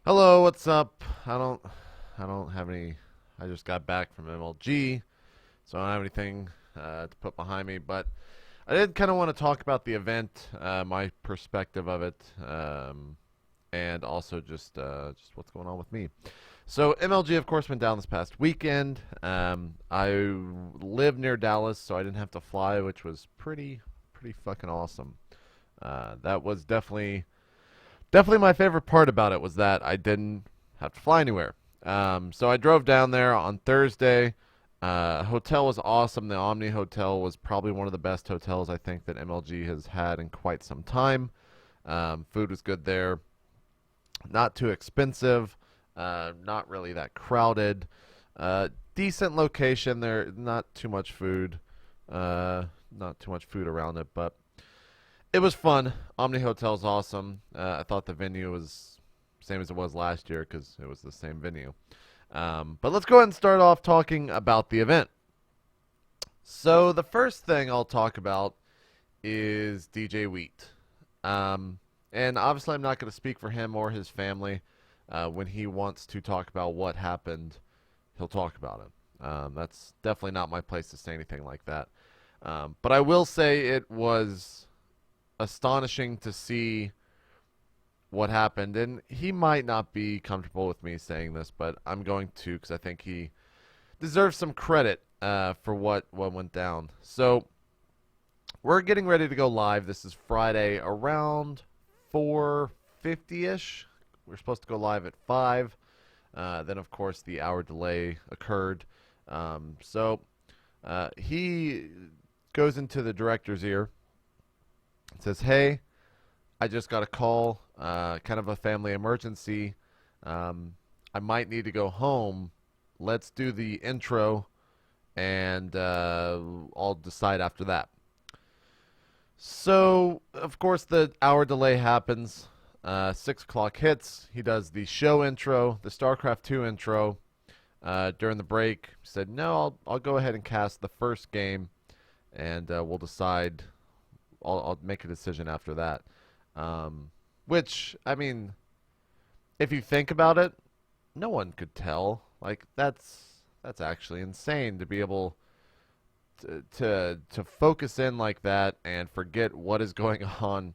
Hello, what's up? I don't have any. I just got back from MLG, so I don't have anything to put behind me. But I did kind of want to talk about the event, my perspective of it, and also just what's going on with me. So MLG, of course, went down this past weekend. I live near Dallas, so I didn't have to fly, which was pretty fucking awesome. That was definitely my favorite part about it was that I didn't have to fly anywhere. So I drove down there on Thursday. Hotel was awesome. The Omni Hotel was probably one of the best hotels I think that MLG has had in quite some time. Food was good there. Not too expensive. Not really that crowded. Decent location there. Not too much food. Not too much food around it, but it was fun. Omni Hotel's awesome. I thought the venue was same as it was last year because it was the same venue. But let's go ahead and start off talking about the event. So the first thing I'll talk about is DJ Wheat. And obviously, I'm not going to speak for him or his family. When he wants to talk about what happened, he'll talk about it. That's definitely not my place to say anything like that. But I will say it was astonishing to see what happened. And he might not be comfortable with me saying this, but I'm going to because I think he deserves some credit for what went down. So we're getting ready to go live. This is Friday around 4:50ish. We're supposed to go live at 5. Then, of course, the hour delay occurred. So he goes into the director's ear and says, "Hey, I just got a call, kind of a family emergency. I might need to go home. Let's do the intro, and I'll decide after that." So, of course, the hour delay happens. 6 o'clock hits. He does the show intro, the StarCraft 2 intro. During the break, he said, "No, I'll go ahead and cast the first game, and we'll decide. I'll make a decision after that." Which, I mean, if you think about it, no one could tell. Like that's actually insane to be able to focus in like that and forget what is going on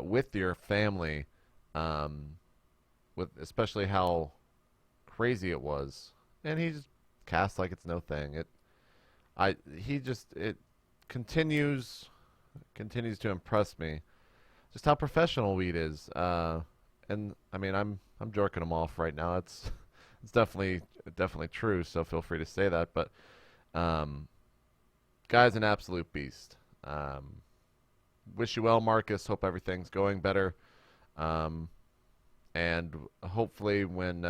with your family, um, with especially how crazy it was, and he just casts like it's no thing. It continues to impress me just how professional Weed is. And I mean, I'm jerking him off right now. It's definitely true. So feel free to say that. But um, guy's an absolute beast. Wish you well, Marcus. Hope everything's going better. Um, and hopefully when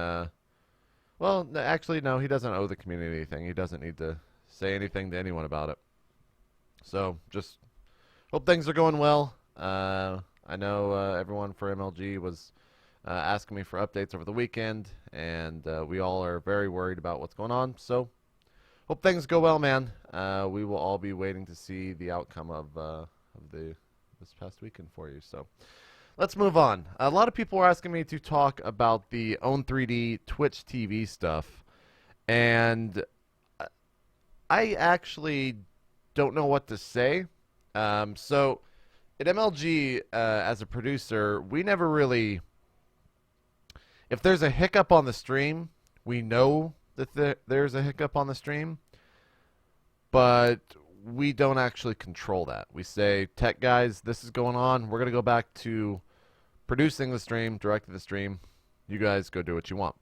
well, actually no, he doesn't owe the community anything. He doesn't need to say anything to anyone about it. So just hope things are going well. I know everyone for MLG was asking me for updates over the weekend, and we all are very worried about what's going on. So, hope things go well, man. We will all be waiting to see the outcome of the this past weekend for you. So, let's move on. A lot of people are asking me to talk about the Own 3D Twitch TV stuff, and I actually don't know what to say. So at MLG, as a producer, we never really. If there's a hiccup on the stream, we know that there's a hiccup on the stream, but we don't actually control that. We say, "Tech guys, this is going on. We're going to go back to producing the stream, directing the stream. You guys go do what you want."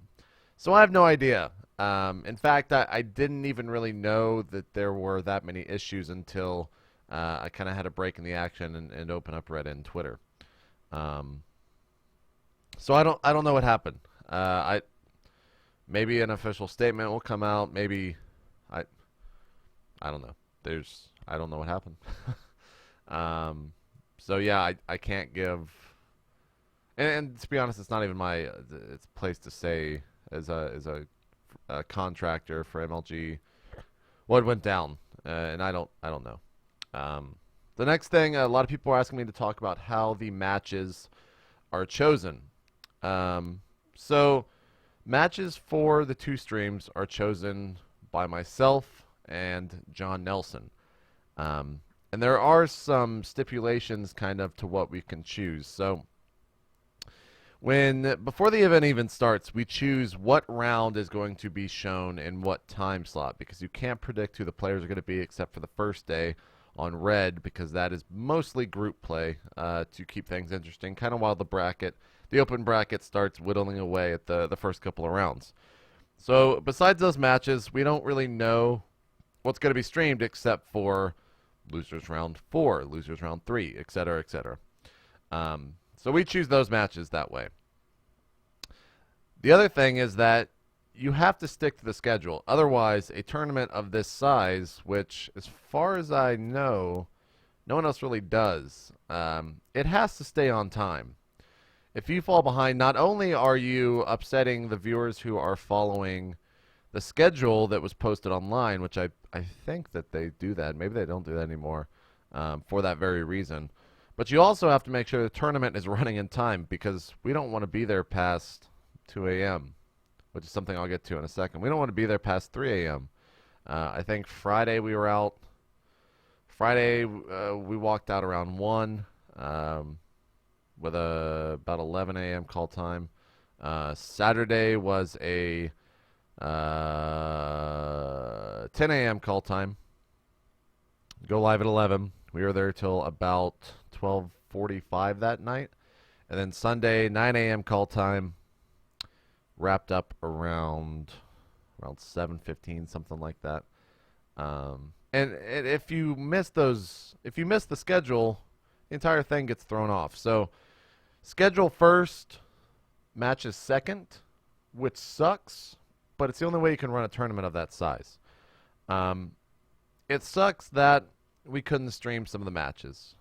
So I have no idea. In fact, I didn't even really know that there were that many issues until I kind of had a break in the action and open up Reddit and Twitter. Um, so I don't know what happened. I maybe an official statement will come out. Maybe I I don't know. I don't know what happened. um, so yeah, I can't give. And to be honest, it's not even my it's place to say as a contractor for MLG what went down, and I don't know. Um, the next thing, a lot of people are asking me to talk about how the matches are chosen. Um, So matches for the two streams are chosen by myself and John Nelson. And there are some stipulations kind of to what we can choose. So before the event even starts, we choose what round is going to be shown in what time slot, because you can't predict who the players are going to be except for the first day on red, because that is mostly group play to keep things interesting, kind of while the open bracket starts whittling away at the first couple of rounds. So besides those matches, we don't really know what's going to be streamed except for losers round 4, losers round 3, etc., etc. So we choose those matches that way. The other thing is that you have to stick to the schedule. Otherwise, a tournament of this size, which as far as I know, no one else really does, it has to stay on time. If you fall behind, not only are you upsetting the viewers who are following the schedule that was posted online, which I think that they do that. Maybe they don't do that anymore for that very reason. But you also have to make sure the tournament is running in time, because we don't want to be there past 2 a.m., which is something I'll get to in a second. We don't want to be there past 3 a.m. I think Friday we were out. Friday we walked out around 1 with about 11 a.m. call time. Saturday was a 10 a.m. call time. Go live at 11. We were there till about 12:45 that night. And then Sunday, 9 a.m. call time. Wrapped up around 7:15, something like that. And if you miss the schedule, the entire thing gets thrown off. So schedule first, matches second, which sucks, but it's the only way you can run a tournament of that size. It sucks that we couldn't stream some of the matches.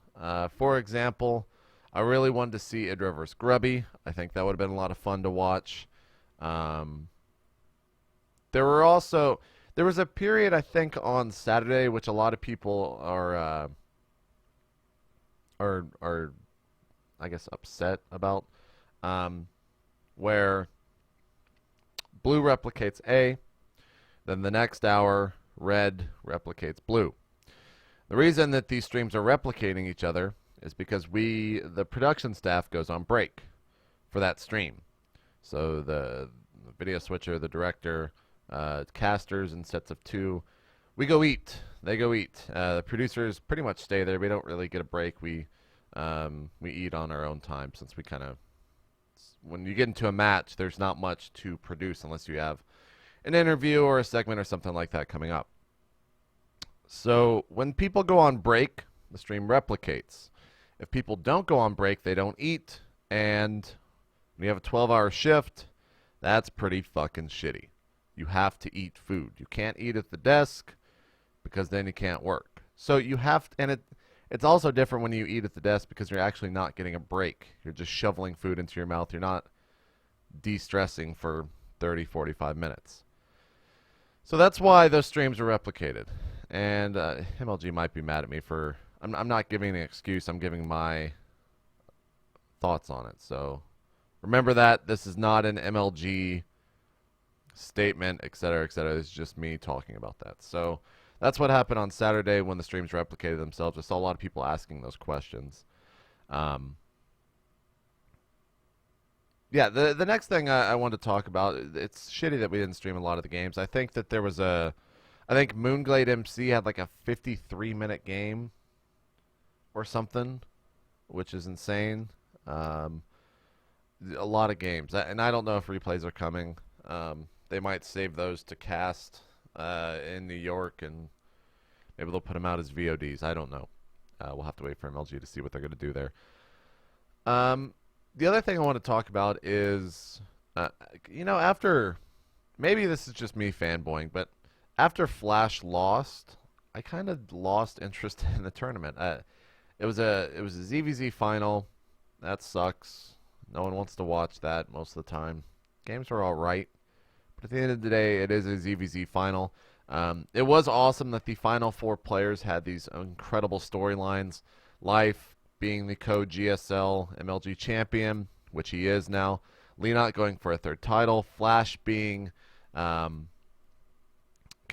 For example, I really wanted to see Idra vs. Grubby. I think that would have been a lot of fun to watch. There was a period, I think, on Saturday, which a lot of people are I guess upset about, where blue replicates A, then the next hour red replicates blue. The reason that these streams are replicating each other is because the production staff goes on break for that stream. So the video switcher, the director, casters in sets of 2, we go eat. They go eat. The producers pretty much stay there. We don't really get a break. We eat on our own time, since we kind of, when you get into a match, there's not much to produce unless you have an interview or a segment or something like that coming up. So when people go on break, the stream replicates. If people don't go on break, they don't eat, and when you have a 12-hour shift, that's pretty fucking shitty. You have to eat food. You can't eat at the desk, because then you can't work. So you have to, and it's also different when you eat at the desk, because you're actually not getting a break. You're just shoveling food into your mouth. You're not de-stressing for 30, 45 minutes. So that's why those streams are replicated. And MLG might be mad at me for... I'm not giving an excuse. I'm giving my thoughts on it. So remember that. This is not an MLG statement, etc., etc. It's just me talking about that. So that's what happened on Saturday when the streams replicated themselves. I saw a lot of people asking those questions. Yeah, the next thing I wanted to talk about, it's shitty that we didn't stream a lot of the games. I think that there was I think Moonglade MC had like a 53-minute game or something, which is insane. A lot of games. And I don't know if replays are coming. They might save those to cast in New York, and maybe they'll put them out as VODs. I don't know. We'll have to wait for MLG to see what they're going to do there. The other thing I want to talk about is, after, maybe this is just me fanboying, but after Flash lost, I kind of lost interest in the tournament. It was a ZVZ final. That sucks. No one wants to watch that most of the time. Games are all right, but at the end of the day, it is a ZVZ final. It was awesome that the final 4 players had these incredible storylines. Life being the co-GSL MLG champion, which he is now. Leonot going for a third title. Flash being kind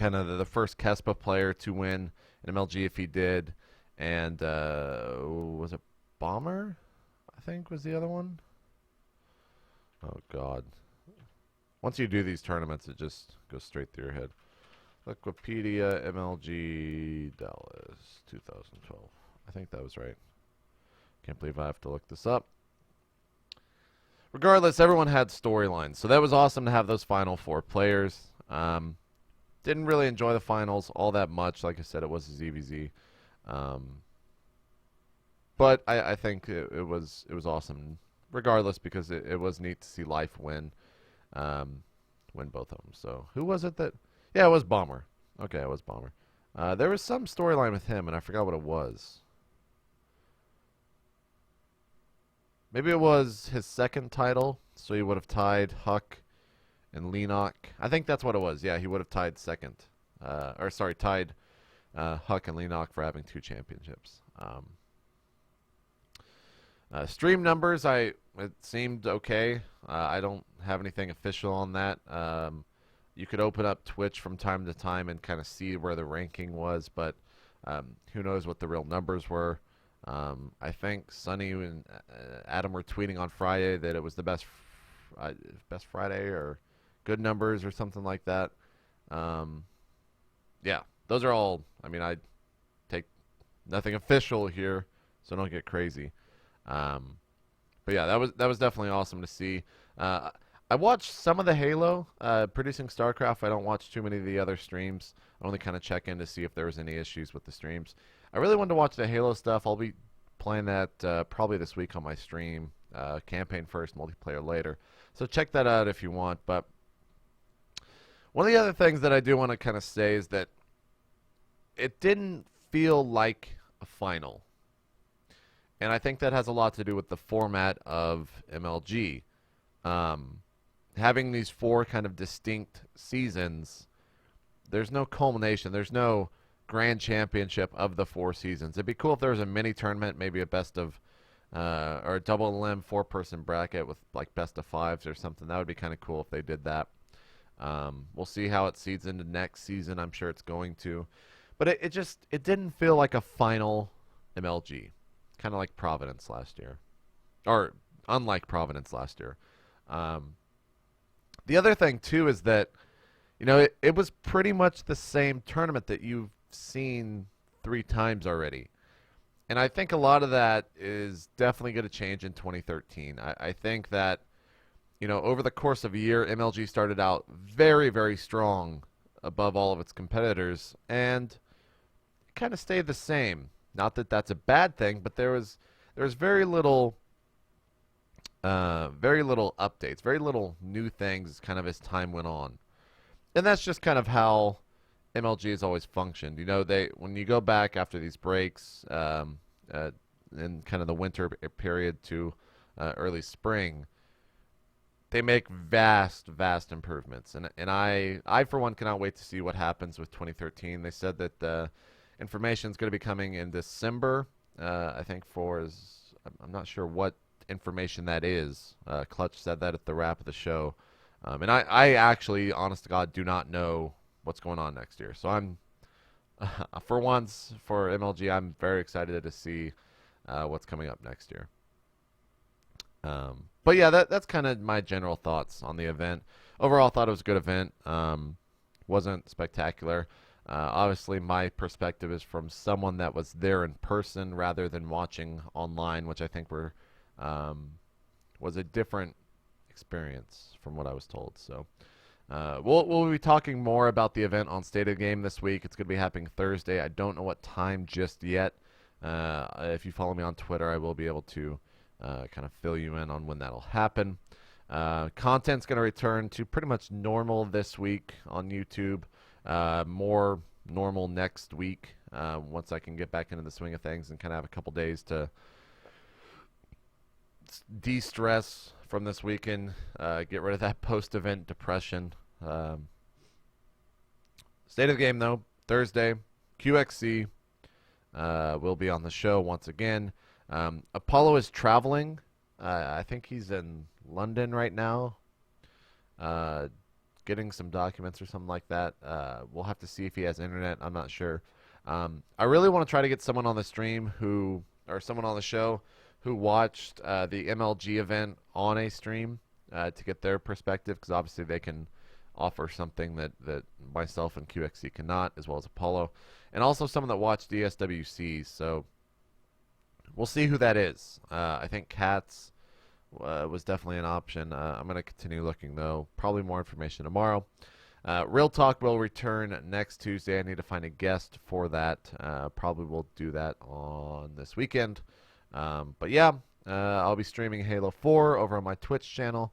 of the first Kespa player to win an MLG if he did. And was it Bomber? I think was the other one. Oh, God. Once you do these tournaments, it just goes straight through your head. Wikipedia, MLG Dallas, 2012. I think that was right. Can't believe I have to look this up. Regardless, everyone had storylines, so that was awesome to have those final 4 players. Didn't really enjoy the finals all that much. Like I said, it was a ZVZ. But I think it was awesome, regardless, because it was neat to see Life win both of them. So who was it that? Yeah, it was Bomber. Okay, it was Bomber. There was some storyline with him, and I forgot what it was. Maybe it was his second title, so he would have tied Huck and Leonok. I think that's what it was. Yeah, he would have tied second. Tied Huck and Leonok for having 2 championships. Stream numbers, it seemed okay. I don't have anything official on that. You could open up Twitch from time to time and kind of see where the ranking was, but who knows what the real numbers were. I think Sonny and Adam were tweeting on Friday that it was the best Friday or good numbers or something like that. Yeah, those are all. I mean, I take nothing official here, so don't get crazy. But yeah, that was definitely awesome to see. I watched some of the Halo producing StarCraft. I don't watch too many of the other streams. I only kind of check in to see if there was any issues with the streams. I really wanted to watch the Halo stuff. I'll be playing that probably this week on my stream. Campaign first, multiplayer later. So check that out if you want. But one of the other things that I do want to kind of say is that it didn't feel like a final. And I think that has a lot to do with the format of MLG. Having these 4 kind of distinct seasons, there's no culmination. There's no grand championship of the 4 seasons. It'd be cool if there was a mini tournament, maybe a best of, or a double elim 4-person bracket with like best of 5s or something. That would be kind of cool if they did that. We'll see how it seeds into next season. I'm sure it's going to. But it didn't feel like a final MLG. Kind of like Providence last year. Or unlike Providence last year. The other thing, too, is that, it was pretty much the same tournament that you've seen 3 times already. And I think a lot of that is definitely going to change in 2013. I think that, over the course of a year, MLG started out very, very strong above all of its competitors, and it kind of stayed the same. Not that that's a bad thing, but there was very little updates, very little new things kind of as time went on. And that's just kind of how MLG has always functioned. When you go back after these breaks in kind of the winter period to early spring, they make vast improvements. And I for one cannot wait to see what happens with 2013. They said that information is going to be coming in December. I think I'm not sure what information that is. Clutch said that at the wrap of the show. And I actually, honest to God, do not know what's going on next year. So I'm, for once, for MLG, I'm very excited to see what's coming up next year. But yeah, that's kind of my general thoughts on the event. Overall, I thought it was a good event. Wasn't spectacular. Obviously, my perspective is from someone that was there in person rather than watching online, which I think was a different experience from what I was told. So we'll be talking more about the event on State of the Game this week. It's going to be happening Thursday. I don't know what time just yet. If you follow me on Twitter, I will be able to kind of fill you in on when that'll happen. Content's going to return to pretty much normal this week on YouTube. More normal next week once I can get back into the swing of things and kind of have a couple days to de-stress from this weekend, get rid of that post-event depression. State of the Game, though, Thursday, QXC will be on the show once again. Apollo is traveling I think he's in London right now, uh, getting some documents or something like that. We'll have to see if he has internet. I'm not sure. I really want to try to get someone on the stream or someone on the show who watched the MLG event on a stream to get their perspective, because obviously they can offer something that myself and QXC cannot, as well as Apollo, and also someone that watched the SWC. So we'll see who that is. I think Katz was definitely an option. I'm going to continue looking, though. Probably more information tomorrow. Real Talk will return next Tuesday. I need to find a guest for that. Probably will do that on this weekend. But yeah, I'll be streaming Halo 4 over on my Twitch channel.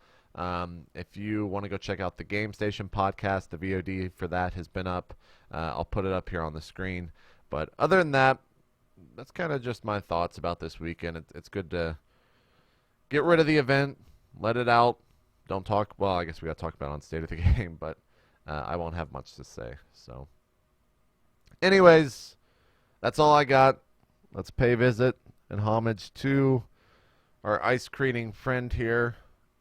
If you want to go check out the Game Station podcast, the VOD for that has been up. I'll put it up here on the screen. But other than that, that's kind of just my thoughts about this weekend. It's good to get rid of the event, let it out. Don't talk. Well, I guess we got to talk about it on State of the Game, but I won't have much to say. So, anyways, that's all I got. Let's pay visit and homage to our ice creating friend here.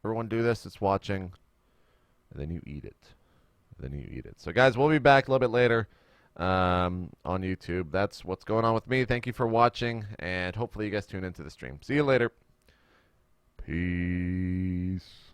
Everyone do this. It's watching. And then you eat it. So, guys, we'll be back a little bit later on YouTube. That's what's going on with me. Thank you for watching, and hopefully you guys tune into the stream. See you later. Peace.